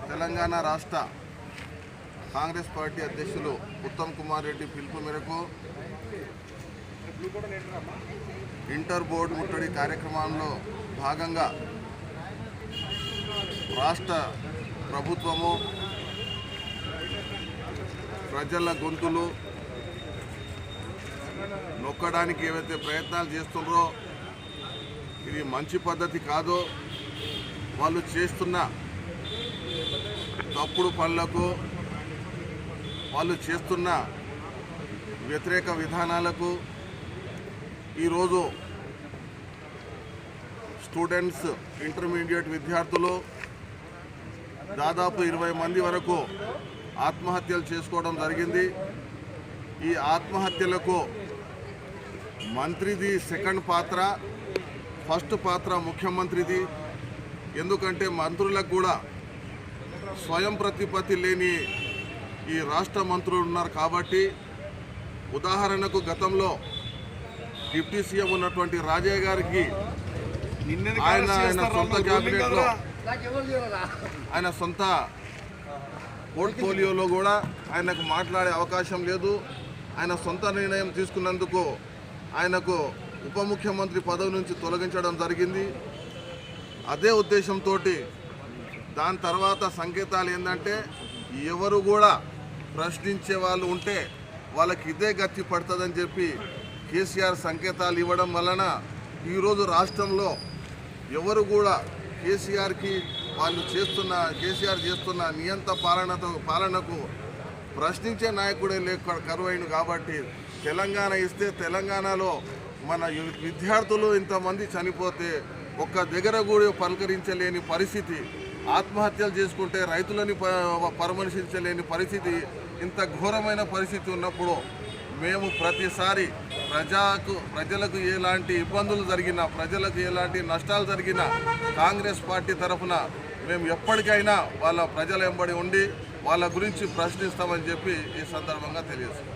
తెలంగాణ రాష్ట్ర కాంగ్రెస్ పార్టీ అధ్యక్షులు ఉత్తమ్ కుమార్ రెడ్డి పిలుపు మేరకు ఇంటర్ బోర్డు ముట్టడి కార్యక్రమంలో భాగంగా రాష్ట్ర ప్రభుత్వము ప్రజల గొంతులు నొక్కడానికి ఏవైతే ప్రయత్నాలు చేస్తున్నారో ఇది మంచి పద్ధతి కాదో, వాళ్ళు చేస్తున్న తప్పుడు పనులకు, వాళ్ళు చేస్తున్న వ్యతిరేక విధానాలకు ఈరోజు స్టూడెంట్స్, ఇంటర్మీడియట్ విద్యార్థులు దాదాపు 20 మంది వరకు ఆత్మహత్యలు చేసుకోవడం జరిగింది. ఈ ఆత్మహత్యలకు మంత్రిది సెకండ్ పాత్ర, ఫస్ట్ పాత్ర ముఖ్యమంత్రిది. ఎందుకంటే మంత్రులకు కూడా స్వయం ప్రతిపత్తి లేని ఈ రాష్ట్ర మంత్రులు ఉన్నారు కాబట్టి, ఉదాహరణకు గతంలో డిప్యూటీ సీఎం ఉన్నటువంటి రాజయ్య గారికి ఆయన సొంత క్యాబినెట్లో, ఆయన సొంత పోర్ట్ఫోలియోలో కూడా ఆయనకు మాట్లాడే అవకాశం లేదు. ఆయన సొంత నిర్ణయం తీసుకున్నందుకు ఆయనకు ఉప ముఖ్యమంత్రి పదవి నుంచి తొలగించడం జరిగింది. అదే ఉద్దేశంతో దాని తర్వాత సంకేతాలు ఏంటంటే, ఎవరు కూడా ప్రశ్నించే వాళ్ళు ఉంటే వాళ్ళకి ఇదే గతి పడుతుందని చెప్పి కేసీఆర్ సంకేతాలు ఇవ్వడం వలన ఈరోజు రాష్ట్రంలో ఎవరు కూడా కేసీఆర్కి కేసీఆర్ చేస్తున్న నియంత పాలనకు ప్రశ్నించే నాయకుడే కరువైండు. కాబట్టి తెలంగాణ ఇస్తే తెలంగాణలో మన విద్యార్థులు ఇంతమంది చనిపోతే ఒక్క దగ్గర కూడా పలకరించలేని పరిస్థితి, ఆత్మహత్యలు చేసుకుంటే రైతులని పరామర్శించలేని పరిస్థితి, ఇంత ఘోరమైన పరిస్థితి ఉన్నప్పుడు మేము ప్రతిసారి ప్రజలకు ఎలాంటి ఇబ్బందులు జరిగినా, ప్రజలకు ఎలాంటి నష్టాలు జరిగినా కాంగ్రెస్ పార్టీ తరఫున మేము ఎప్పటికైనా వాళ్ళ ప్రజల వెంబడి ఉండి వాళ్ళ గురించి ప్రశ్నిస్తామని చెప్పి ఈ సందర్భంగా తెలియజేస్తాం.